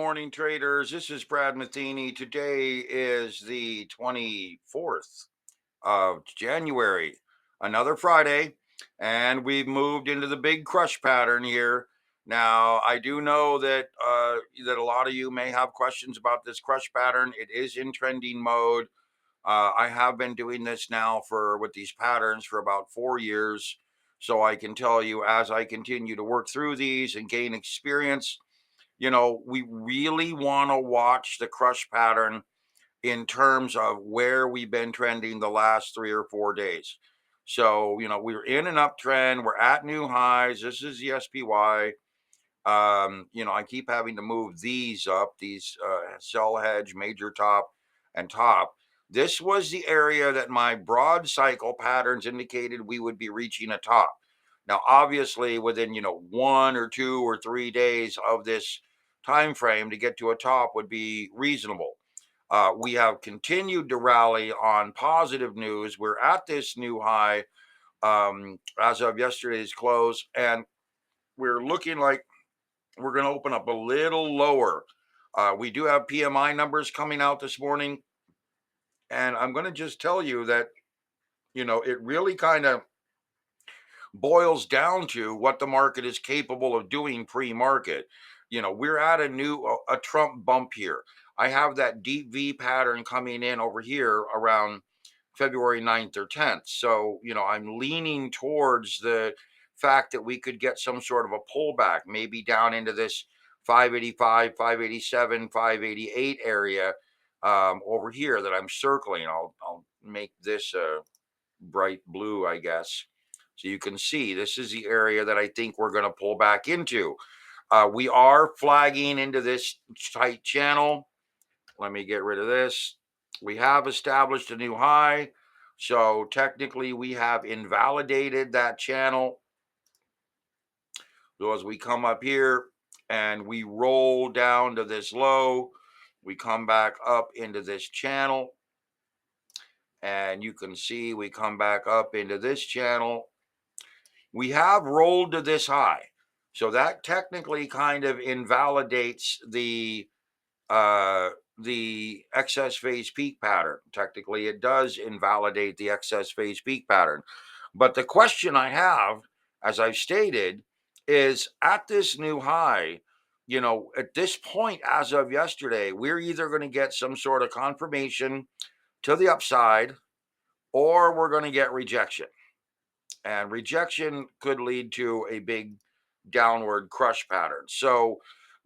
morning, traders. This is Brad Matheny. Today is the 24th of January, another Friday, and we've moved into the big crush pattern here. Now, I do know that that a lot of you may have questions about this crush pattern. It is in trending mode. I have been doing this now with these patterns for about 4 years. So I can tell you, as I continue to work through these and gain experience, we really want to watch the crush pattern in terms of where we've been trending the last 3 or 4 days. So, we're in an uptrend, we're at new highs. This is the SPY. I keep having to move these up, these sell hedge, major top, and top. This was the area that my broad cycle patterns indicated we would be reaching a top. Now, obviously, within 1 or 2 or 3 days of this time frame to get to a top would be reasonable. We have continued to rally on positive news. We're at this new high as of yesterday's close, and we're looking like we're going to open up a little lower. We do have PMI numbers coming out this morning, and I'm going to just tell you that it really kind of boils down to what the market is capable of doing pre-market. We're at a Trump bump here. I have that deep V pattern coming in over here around February 9th or 10th. So, I'm leaning towards the fact that we could get some sort of a pullback, maybe down into this 585, 587, 588 area over here that I'm circling. I'll make this bright blue, I guess. So you can see this is the area that I think we're going to pull back into. We are flagging into this tight channel. Let me get rid of this. We have established a new high. So technically we have invalidated that channel. So as we come up here and we roll down to this low, we come back up into this channel. And you can see we come back up into this channel. We have rolled to this high. So that technically kind of invalidates the excess phase peak pattern. Technically, it does invalidate the excess phase peak pattern. But the question I have, as I've stated, is at this new high, at this point, as of yesterday, we're either going to get some sort of confirmation to the upside or we're going to get rejection. And rejection could lead to a big downward crush pattern. So,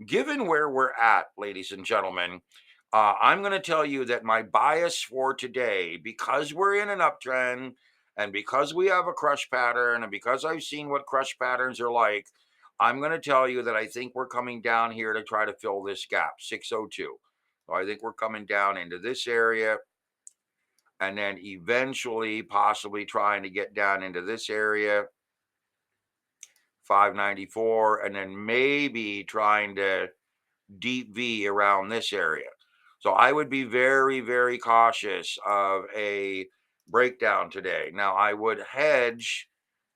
given where we're at, ladies and gentlemen, I'm going to tell you that my bias for today, because we're in an uptrend and because we have a crush pattern and because I've seen what crush patterns are like, I'm going to tell you that I think we're coming down here to try to fill this gap, 602. So I think we're coming down into this area and then eventually possibly trying to get down into this area, 594, and then maybe trying to deep V around this area. So I would be very, very cautious of a breakdown today. Now, I would hedge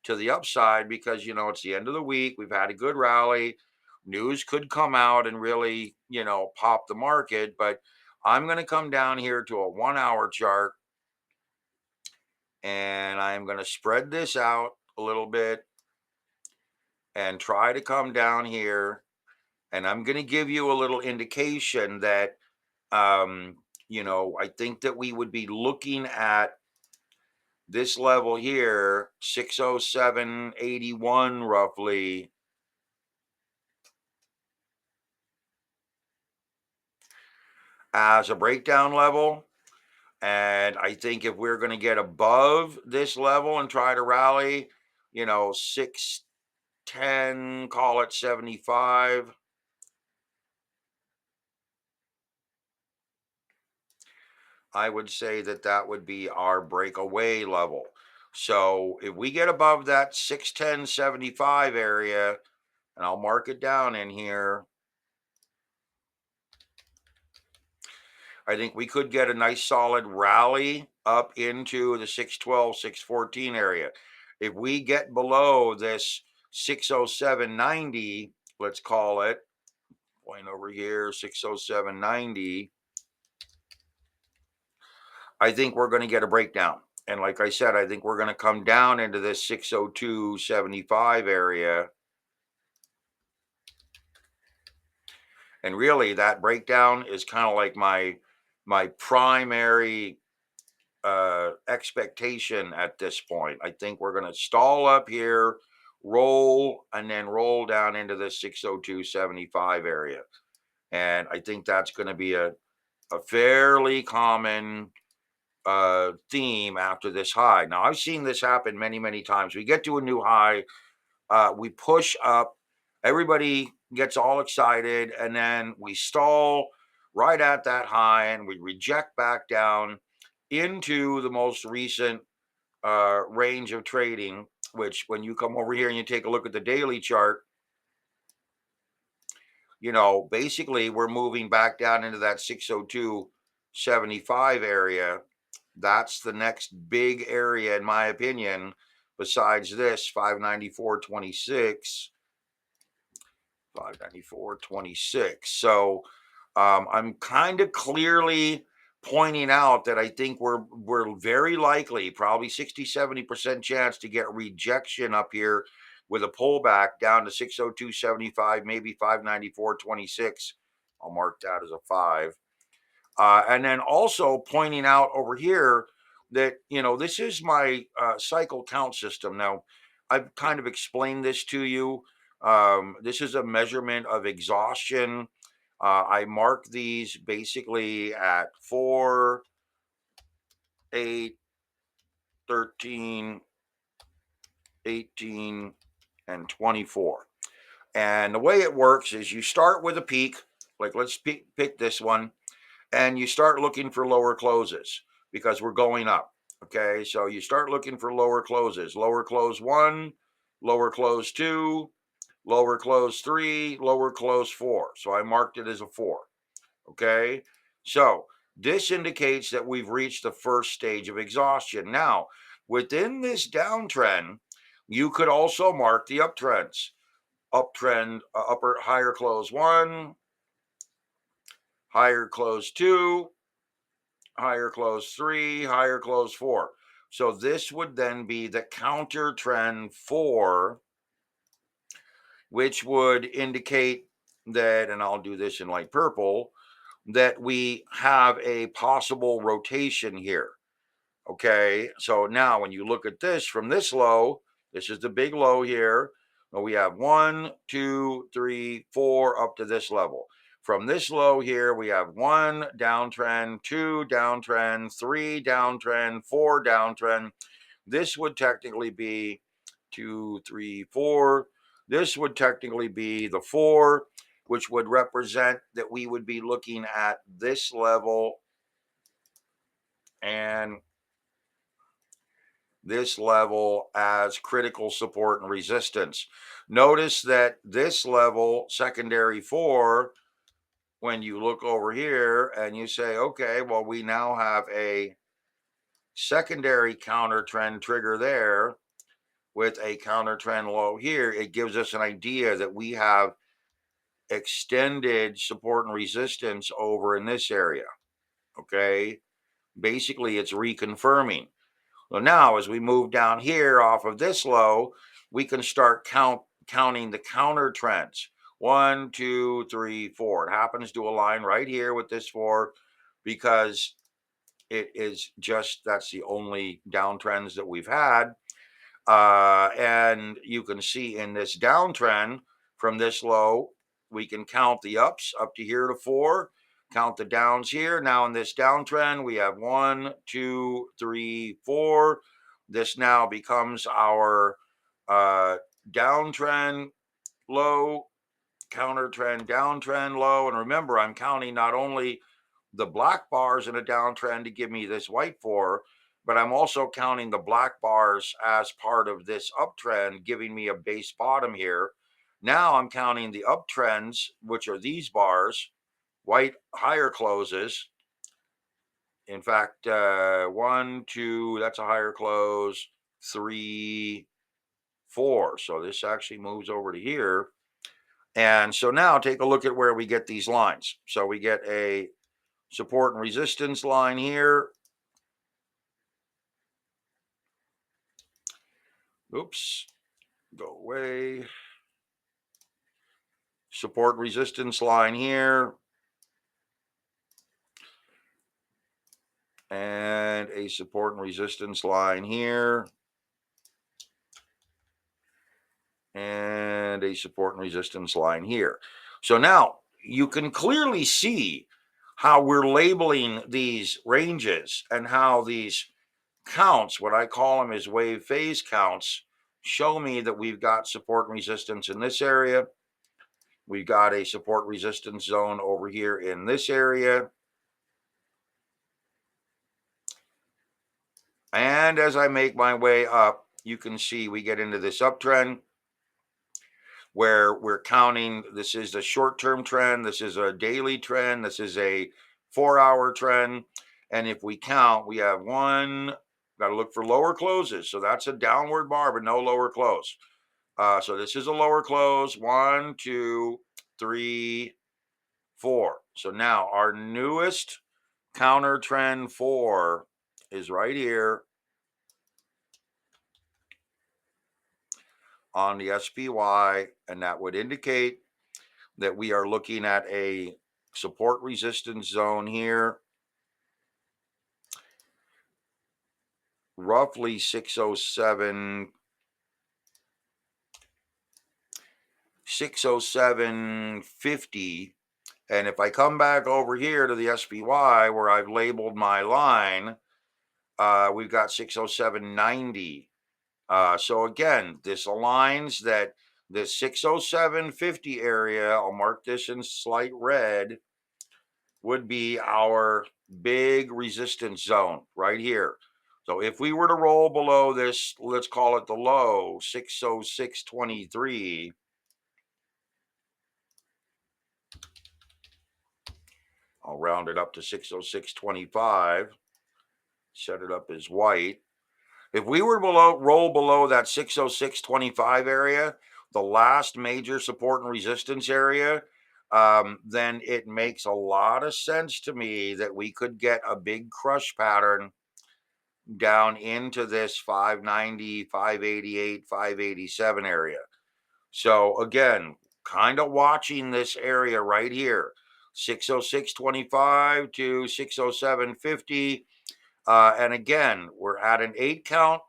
to the upside because, it's the end of the week. We've had a good rally. News could come out and really, pop the market. But I'm going to come down here to a 1-hour chart. And I'm going to spread this out a little bit and try to come down here. And I'm going to give you a little indication that, I think that we would be looking at this level here, 607.81 roughly, as a breakdown level. And I think if we're going to get above this level and try to rally, 610, call it 75. I would say that would be our breakaway level. So if we get above that 610.75 area, and I'll mark it down in here, I think we could get a nice solid rally up into the 612, 614 area. If we get below this 607.90, let's call it, point over here, 607.90. I think we're going to get a breakdown. And like I said, I think we're going to come down into this 602.75 area. And really that breakdown is kind of like my primary expectation at this point. I think we're going to stall up here, roll, and then roll down into the 602.75 area. And I think that's going to be a fairly common theme after this high. Now, I've seen this happen many, many times. We get to a new high, we push up, everybody gets all excited, and then we stall right at that high and we reject back down into the most recent range of trading, which when you come over here and you take a look at the daily chart, basically we're moving back down into that 602.75 area. That's the next big area, in my opinion, besides this 594.26. 594.26. So I'm kind of clearly pointing out that I think we're very likely, probably 60-70% chance to get rejection up here with a pullback down to 602.75, maybe 594.26. I'll mark that as a 5. And then also pointing out over here that, this is my cycle count system. Now, I've kind of explained this to you. This is a measurement of exhaustion. I mark these basically at 4, 8, 13, 18, and 24. And the way it works is you start with a peak, like let's pick this one, and you start looking for lower closes because we're going up. Okay, so you start looking for lower closes, lower close 1, lower close 2, lower close 3, lower close 4. So I marked it as a 4. Okay, so this indicates that we've reached the first stage of exhaustion. Now, within this downtrend, you could also mark the uptrends. Uptrend, upper higher close 1, higher close 2, higher close 3, higher close 4. So this would then be the counter trend 4, which would indicate that, and I'll do this in light purple, that we have a possible rotation here. Okay, so now when you look at this from this low, this is the big low here. We have 1, 2, 3, 4 up to this level. From this low here, we have 1 downtrend, 2 downtrend, 3 downtrend, 4 downtrend. This would technically be 2, 3, 4. This would technically be the 4, which would represent that we would be looking at this level and this level as critical support and resistance. Notice that this level, secondary 4, when you look over here and you say, okay, well, we now have a secondary counter trend trigger there with a counter trend low here, it gives us an idea that we have extended support and resistance over in this area. Okay, basically it's reconfirming. So now as we move down here off of this low, we can start counting the counter trends. 1, 2, 3, 4. It happens to align right here with this 4 because it is just, that's the only downtrends that we've had. And you can see in this downtrend from this low, we can count the ups up to here to 4, count the downs here. Now in this downtrend, we have 1, 2, 3, 4. This now becomes our downtrend low, counter trend, downtrend low. And remember, I'm counting not only the black bars in a downtrend to give me this white 4, but I'm also counting the black bars as part of this uptrend, giving me a base bottom here. Now I'm counting the uptrends, which are these bars, white higher closes. In fact, 1, 2, that's a higher close, 3, 4. So this actually moves over to here. And so now take a look at where we get these lines. So we get a support and resistance line here. Oops, go away. Support resistance line here. And a support and resistance line here. And a support and resistance line here. So now you can clearly see how we're labeling these ranges and how these counts, what I call them is wave phase counts, show me that we've got support and resistance in this area. We've got a support resistance zone over here in this area. And as I make my way up, you can see we get into this uptrend where we're counting. This is a short-term trend. This is a daily trend. This is a 4-hour trend. And if we count, we have one, got to look for lower closes. So that's a downward bar, but no lower close. So this is a lower close. 1, 2, 3, 4. So now our newest counter trend 4 is right here on the SPY, and that would indicate that we are looking at a support resistance zone here, roughly 607, 607.50. And if I come back over here to the SPY where I've labeled my line, we've got 607.90. So again, this aligns that this 607.50 area, I'll mark this in slight red, would be our big resistance zone right here. So if we were to roll below this, let's call it the low, 606.23, I'll round it up to 606.25, set it up as white. If we were roll below that 606.25 area, the last major support and resistance area, then it makes a lot of sense to me that we could get a big crush pattern down into this 590, 588, 587 area. So again, kind of watching this area right here, 606.25 to 607.50. And again, we're at an 8 count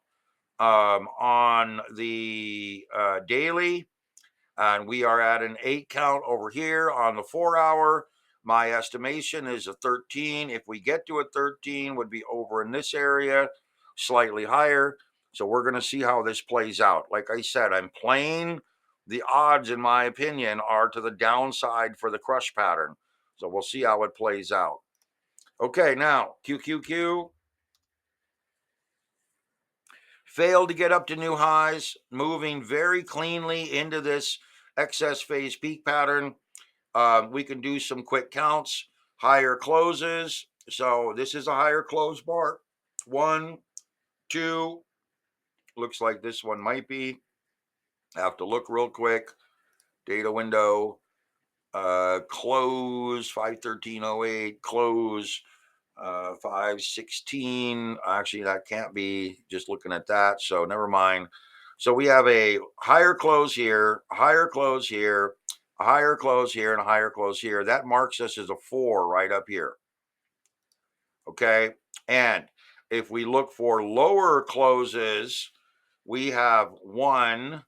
on the daily, and we are at an 8 count over here on the 4-hour. My estimation is a 13. If we get to a 13, would be over in this area, slightly higher. So we're going to see how this plays out. Like I said, I'm playing the odds, in my opinion, are to the downside for the crush pattern. So we'll see how it plays out. Okay, now QQQ failed to get up to new highs, moving very cleanly into this excess phase peak pattern. We can do some quick counts, higher closes. So this is a higher close bar. 1, 2, looks like this one might be. I have to look real quick. Data window, close 513.08, close 516. Actually, that can't be just looking at that. So never mind. So we have a higher close here, a higher close here, a higher close here, and a higher close here. That marks us as a 4 right up here. Okay. And if we look for lower closes, we have 1,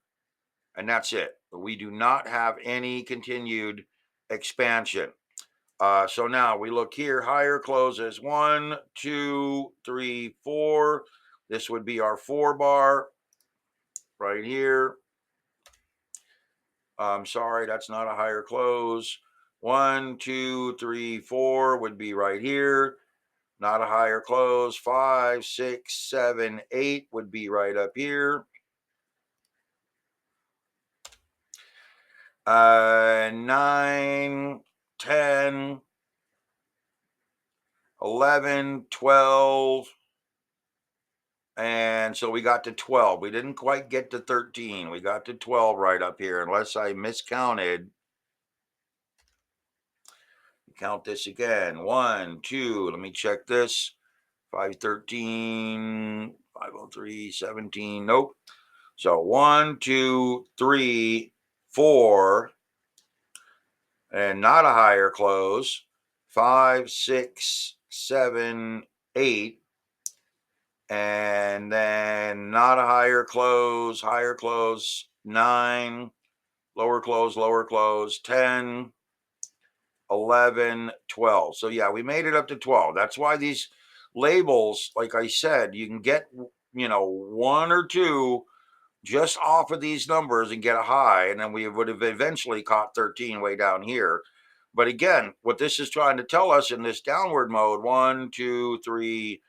and that's it. We do not have any continued expansion. So now we look here, higher closes, 1, 2, 3, 4. This would be our 4 bar right here. I'm sorry, that's not a higher close. 1, 2, 3, 4 would be right here. Not a higher close. 5, 6, 7, 8 would be right up here. 9, 10, 11, 12. And so we got to 12. We didn't quite get to 13. We got to 12 right up here, unless I miscounted. count this again. 1, 2, let me check this. 513, 503, 17. Nope. So 1, 2, 3, 4, and not a higher close. 5, 6, 7, 8, and then not a higher close, 9, lower close, 10, 11, 12. So yeah, we made it up to 12. That's why these labels, like I said, you can get, one or two just off of these numbers and get a high, and then we would have eventually caught 13 way down here. But again, what this is trying to tell us in this downward mode, 1, 2, 3,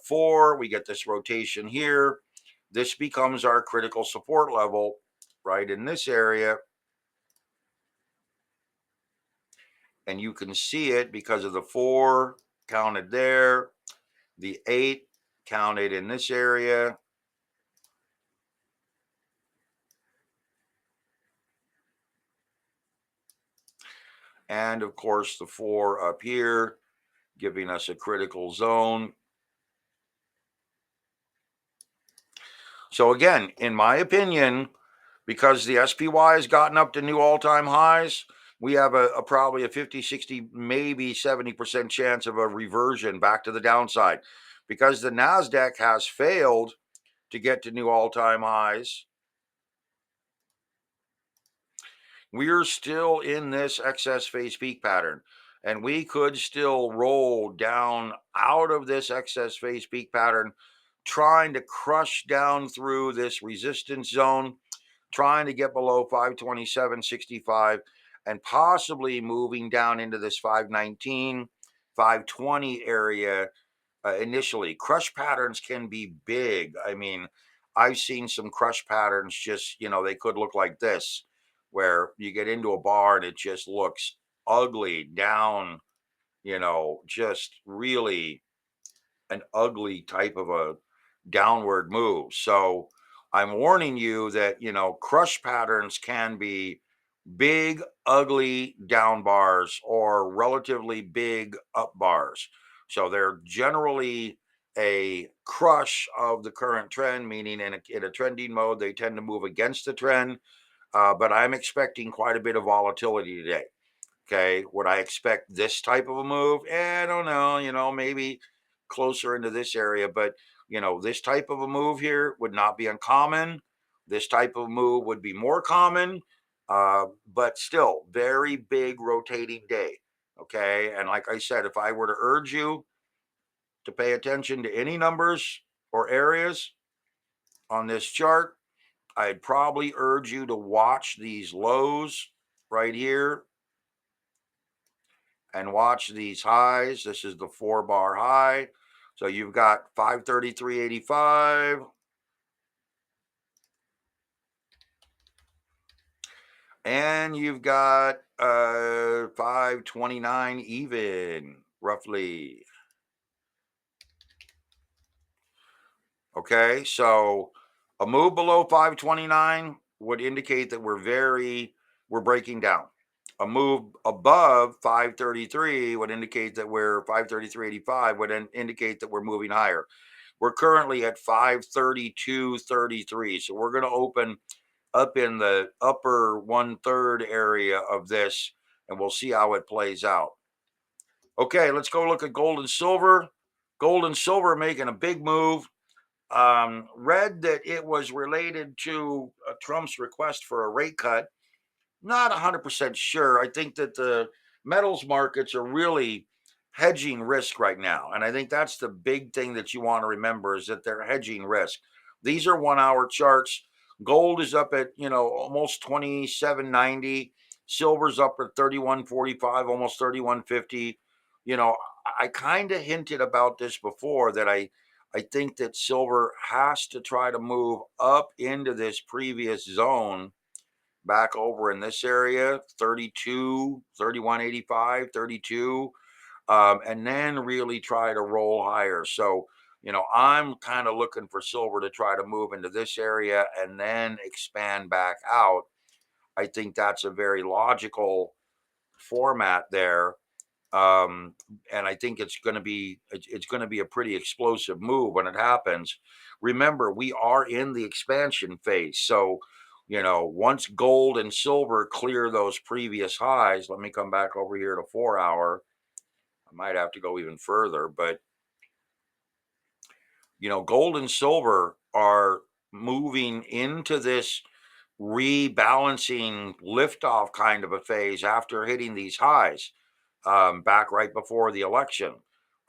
4, we get this rotation here. This becomes our critical support level right in this area. And you can see it because of the 4 counted there, the 8 counted in this area. And of course, the 4 up here, giving us a critical zone. So again, in my opinion, because the SPY has gotten up to new all-time highs, we have a probably a 50, 60, maybe 70% chance of a reversion back to the downside. Because the NASDAQ has failed to get to new all-time highs, we're still in this excess phase peak pattern, and we could still roll down out of this excess phase peak pattern, trying to crush down through this resistance zone, trying to get below 527.65, and possibly moving down into this 519, 520 area. Initially, crush patterns can be big. I mean, I've seen some crush patterns just, they could look like this, where you get into a bar and it just looks ugly down, just really an ugly type of a downward move. So I'm warning you that, crush patterns can be big, ugly down bars or relatively big up bars. So they're generally a crush of the current trend, meaning in a trending mode, they tend to move against the trend. But I'm expecting quite a bit of volatility today. Okay. Would I expect this type of a move? I don't know, maybe closer into this area, but this type of a move here would not be uncommon. This type of move would be more common, but still very big rotating day. Okay. And like I said, if I were to urge you to pay attention to any numbers or areas on this chart, I'd probably urge you to watch these lows right here and watch these highs. This is the 4-bar high. So you've got 533.85. And you've got 529 even, roughly. Okay, so a move below 529 would indicate that we're breaking down. A move above 533 would indicate that we're 533.85 would indicate that we're moving higher. We're currently at 532.33. So we're going to open up in the upper 1/3 area of this, and we'll see how it plays out. Okay, let's go look at gold and silver. Gold and silver making a big move. Read that it was related to Trump's request for a rate cut. Not 100% sure. I think that the metals markets are really hedging risk right now. And I think that's the big thing that you want to remember is that they're hedging risk. These are 1 hour charts. Gold is up at, almost 27.90. Silver's up at 31.45, almost 31.50. I kind of hinted about this before that I think that silver has to try to move up into this previous zone back over in this area, 32, 31.85, 32, and then really try to roll higher. So, I'm kind of looking for silver to try to move into this area and then expand back out. I think that's a very logical format there. And I think it's going to be a pretty explosive move when it happens. Remember, we are in the expansion phase, so once gold and silver clear those previous highs, let me come back over here to 4-hour. I might have to go even further, but gold and silver are moving into this rebalancing liftoff kind of a phase after hitting these highs back right before the election.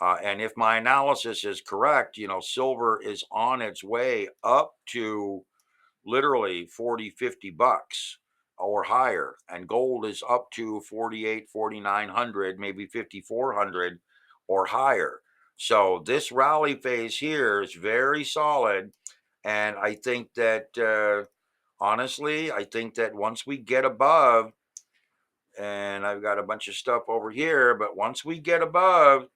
And if my analysis is correct, silver is on its way up to literally 40, 50 bucks or higher. And gold is up to 48, 4,900, maybe 5,400 or higher. So this rally phase here is very solid. And I think that, honestly, I think that once we get above, and I've got a bunch of stuff over here, but once we get above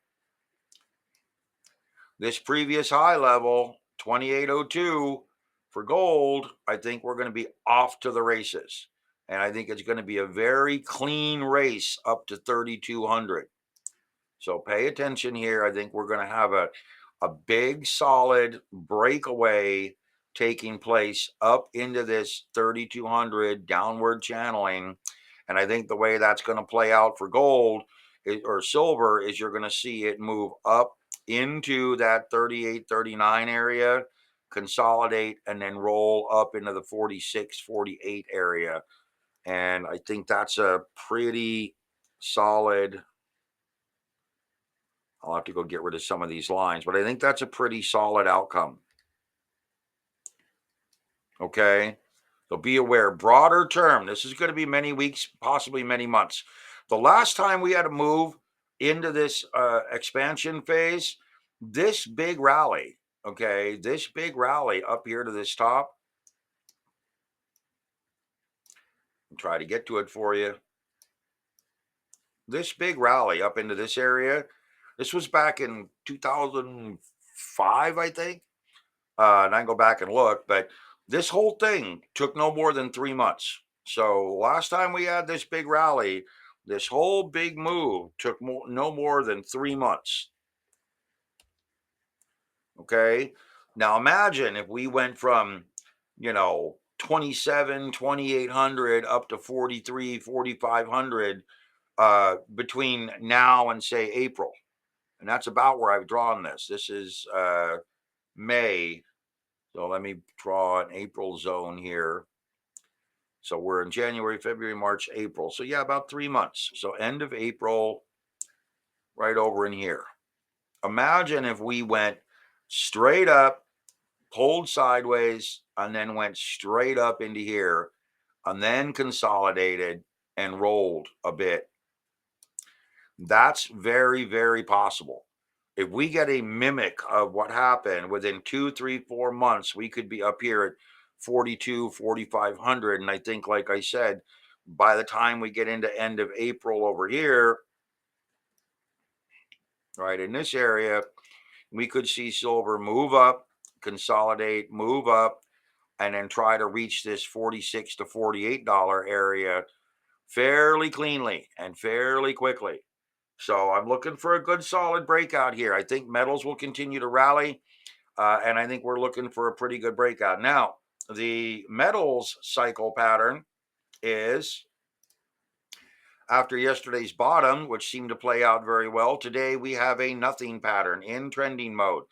this previous high level, 2802 for gold, I think we're going to be off to the races. And I think it's going to be a very clean race up to 3,200. So pay attention here. I think we're going to have a big solid breakaway taking place up into this 3,200 downward channeling. And I think the way that's going to play out for gold or silver is you're going to see it move up into that 38, 39 area, consolidate, and then roll up into the 46, 48 area. And I think that's a pretty solid. I'll have to go get rid of some of these lines, but I think that's a pretty solid outcome. Okay. So be aware, broader term. This is going to be many weeks, possibly many months. The last time we had to move into this expansion phase, this big rally, okay, this big rally up here to this top. I'll try to get to it for you. This big rally up into this area, this was back in 2005, I think. And I can go back and look, but this whole thing took no more than 3 months. So last time we had this big rally, this whole big move took no more than 3 months. Okay. Now imagine if we went from, 27, 2,800 up to 43, 4,500 between now and say April. And that's about where I've drawn this. This is May. So let me draw an April zone here. So we're in January, February, March, April. So yeah, about 3 months. So end of April, right over in here. Imagine if we went straight up, pulled sideways, and then went straight up into here, and then consolidated and rolled a bit. That's very, very possible. If we get a mimic of what happened within 2, 3, 4 months, we could be up here at 42, 4,500. And I think, like I said, by the time we get into end of April over here, right in this area, we could see silver move up, consolidate, move up, and then try to reach this $46 to $48 area fairly cleanly and fairly quickly. So I'm looking for a good solid breakout here. I think metals will continue to rally, and I think we're looking for a pretty good breakout. Now, the metals cycle pattern is after yesterday's bottom, which seemed to play out very well. Today we have a nothing pattern in trending mode.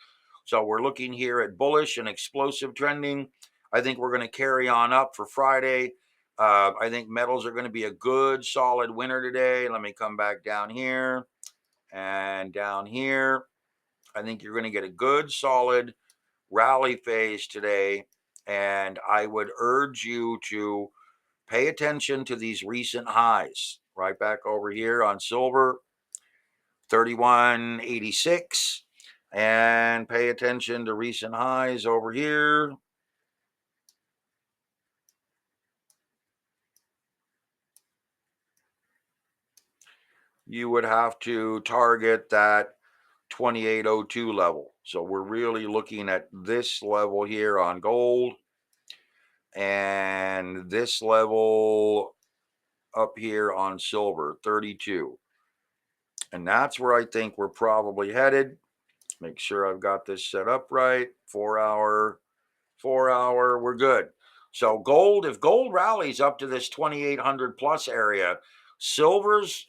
So we're looking here at bullish and explosive trending. I think we're going to carry on up for Friday. I think metals are going to be a good solid winner today. Let me come back down here and down here. I think you're going to get a good solid rally phase today. And I would urge you to pay attention to these recent highs. Right back over here on silver, 31.86. And pay attention to recent highs over here. You would have to target that 2802 level. So we're really looking at this level here on gold and this level up here on silver, 32. And that's where I think we're probably headed. Make sure I've got this set up right. 4 hour, we're good. So gold, if gold rallies up to this 2,800 plus area, silver's,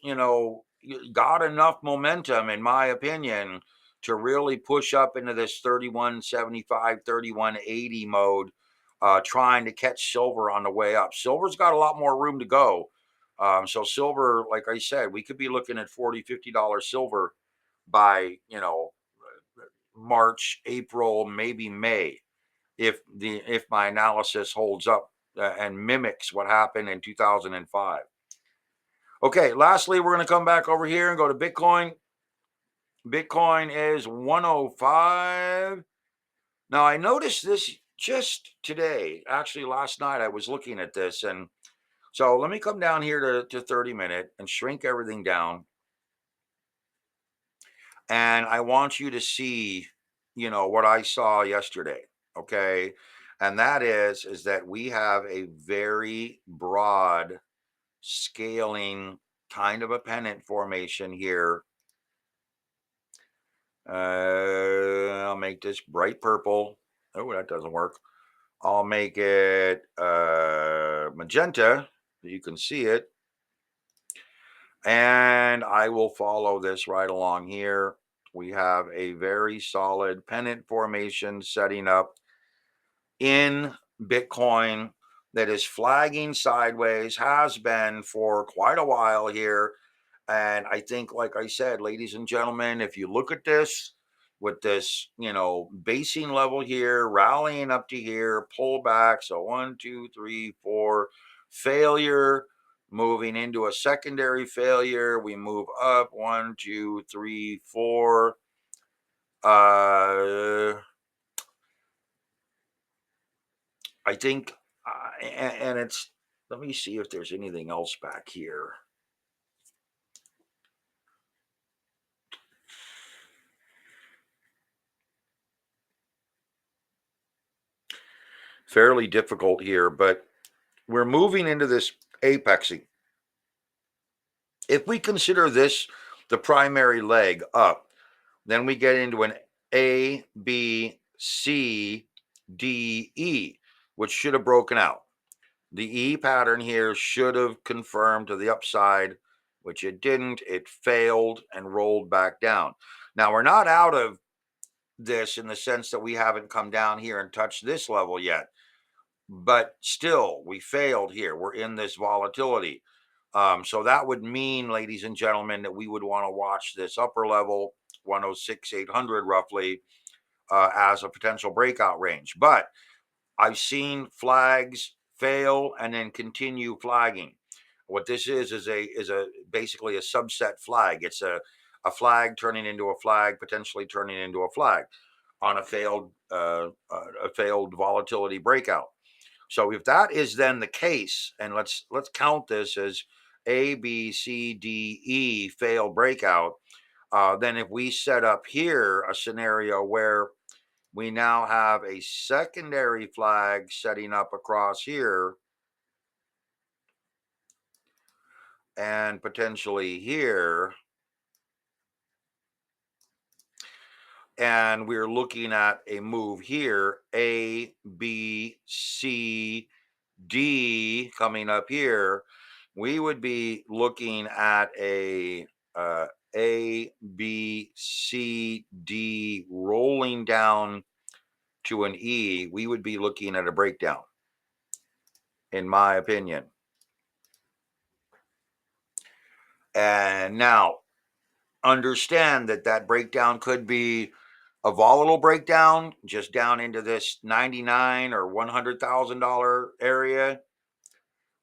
got enough momentum, in my opinion, to really push up into this 3175, 3180 mode, trying to catch silver on the way up. Silver's got a lot more room to go. So silver, like I said, we could be looking at $40, $50 silver by, March, April, maybe May, if my analysis holds up and mimics what happened in 2005. Okay, lastly, we're going to come back over here and go to Bitcoin. Bitcoin is 105. Now, I noticed this just today. Actually, last night I was looking at this. And so let me come down here to 30-minute and shrink everything down. And I want you to see, what I saw yesterday. Okay. And that is that we have a very broad scaling kind of a pennant formation here. I'll make this bright purple. Oh, that doesn't work. I'll make it magenta so you can see it. And I will follow this right along here. We have a very solid pennant formation setting up in Bitcoin that is flagging sideways, has been for quite a while here. And I think, like I said, ladies and gentlemen, if you look at this with this, basing level here, rallying up to here, pull back. So 1, 2, 3, 4, failure, moving into a secondary failure. We move up 1, 2, 3, 4. I think, and it's, let me see if there's anything else back here. Fairly difficult here, but we're moving into this apexing. If we consider this the primary leg up, then we get into an A, B, C, D, E, which should have broken out. The E pattern here should have confirmed to the upside, which it didn't. It failed and rolled back down. Now, we're not out of this in the sense that we haven't come down here and touched this level yet, but still, we failed here. We're in this volatility. So that would mean, ladies and gentlemen, that we would want to watch this upper level, 106,800 roughly, as a potential breakout range. But I've seen flags fail and then continue flagging. What this is a basically a subset flag. It's a flag turning into a flag, potentially turning into a flag on a failed volatility breakout. So if that is then the case, and let's count this as A, B, C, D, E failed breakout, then if we set up here a scenario where we now have a secondary flag setting up across here and potentially here, and we're looking at a move here, A, B, C, D coming up here, we would be looking at a B, C, D rolling down to an E. We would be looking at a breakdown, in my opinion. And now, understand that breakdown could be a volatile breakdown, just down into this 99 or $100,000 area,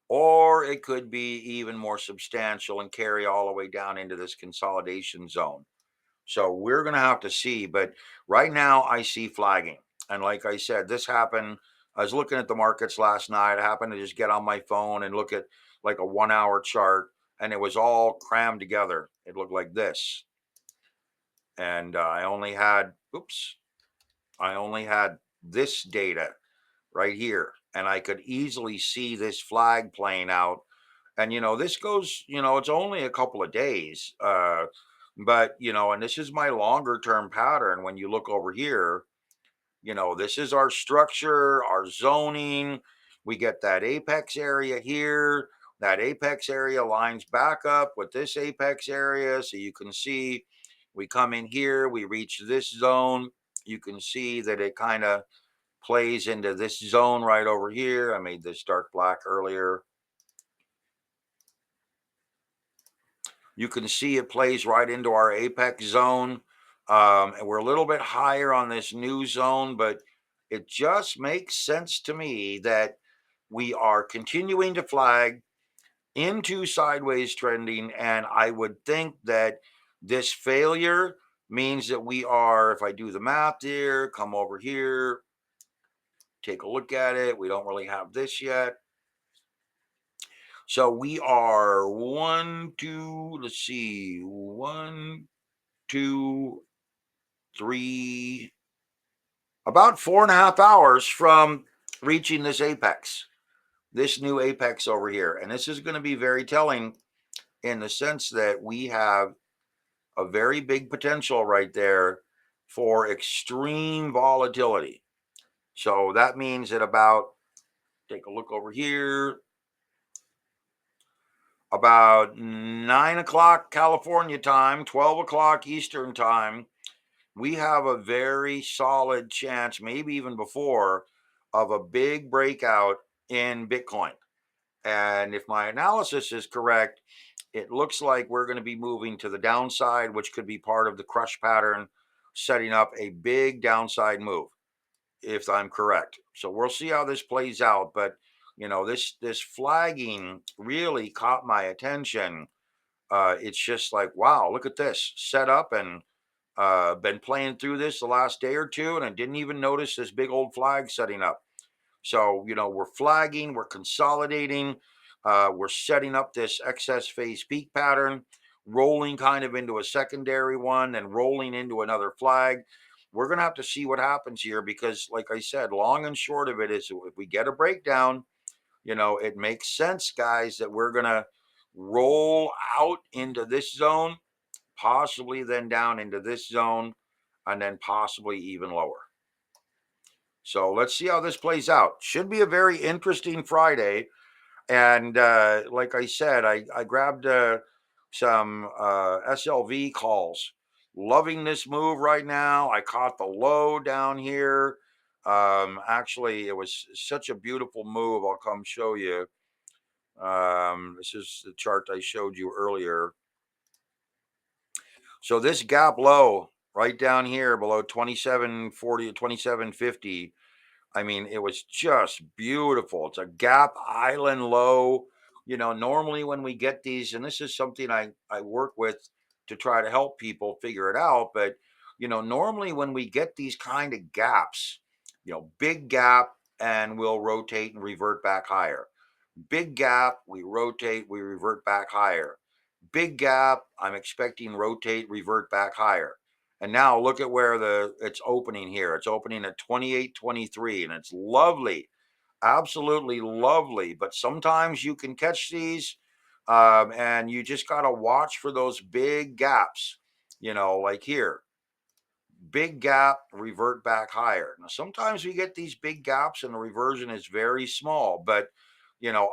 or it could be even more substantial and carry all the way down into this consolidation zone. So we're going to have to see. But right now, I see flagging. And like I said, this happened. I was looking at the markets last night. I happened to just get on my phone and look at like a 1 hour chart, and it was all crammed together. It looked like this. And I only had this data right here. And I could easily see this flag playing out. And, this goes, it's only a couple of days. But, and this is my longer term pattern. When you look over here, this is our structure, our zoning. We get that apex area here. That apex area lines back up with this apex area. So you can see we come in here, we reach this zone. You can see that it kind of plays into this zone right over here. I made this dark black earlier. You can see it plays right into our apex zone. And we're a little bit higher on this new zone, but it just makes sense to me that we are continuing to flag into sideways trending. And I would think that this failure means that we are, if I do the math here, come over here, take a look at it. We don't really have this yet. So we are let's see, 1, 2, 3, about 4.5 hours from reaching this apex, this new apex over here. And this is going to be very telling in the sense that we have a very big potential right there for extreme volatility. So that means that take a look over here, about 9 o'clock California time, 12 o'clock Eastern time, we have a very solid chance, maybe even before, of a big breakout in Bitcoin. And if my analysis is correct, it looks like we're going to be moving to the downside, which could be part of the crush pattern, setting up a big downside move, if I'm correct. So we'll see how this plays out. But this flagging really caught my attention. It's just like, wow, look at this set up, and been playing through this the last day or two, and I didn't even notice this big old flag setting up. So, we're flagging, we're consolidating, we're setting up this excess phase peak pattern, rolling kind of into a secondary one, and rolling into another flag. We're going to have to see what happens here because, like I said, long and short of it is if we get a breakdown, it makes sense, guys, that we're going to roll out into this zone, possibly then down into this zone, and then possibly even lower. So let's see how this plays out. Should be a very interesting Friday. And like I said, I grabbed some SLV calls. Loving this move right now. I caught the low down here. Actually, it was such a beautiful move. I'll come show you. This is the chart I showed you earlier. So this gap low right down here below 2740 to 2750. I mean, it was just beautiful. It's a gap island low. Normally when we get these, and this is something I work with to try to help people figure it out, but normally when we get these kind of gaps, big gap, and we'll rotate and revert back higher. Big gap, we rotate, we revert back higher. Big gap, I'm expecting rotate, revert back higher. And now look at where it's opening here. It's opening at 28.23, and it's lovely, absolutely lovely. But sometimes you can catch these, and you just got to watch for those big gaps, like here. Big gap, revert back higher. Now, sometimes we get these big gaps and the reversion is very small, but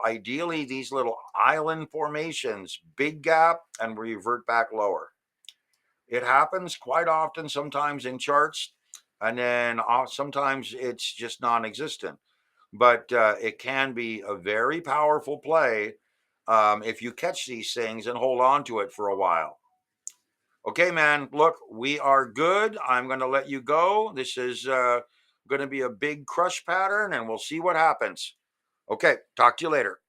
ideally these little island formations, big gap and revert back lower. It happens quite often, sometimes in charts, and then sometimes it's just non-existent. But it can be a very powerful play if you catch these things and hold on to it for a while. Okay, man, look, we are good. I'm going to let you go. This is going to be a big crush pattern, and we'll see what happens. Okay, talk to you later.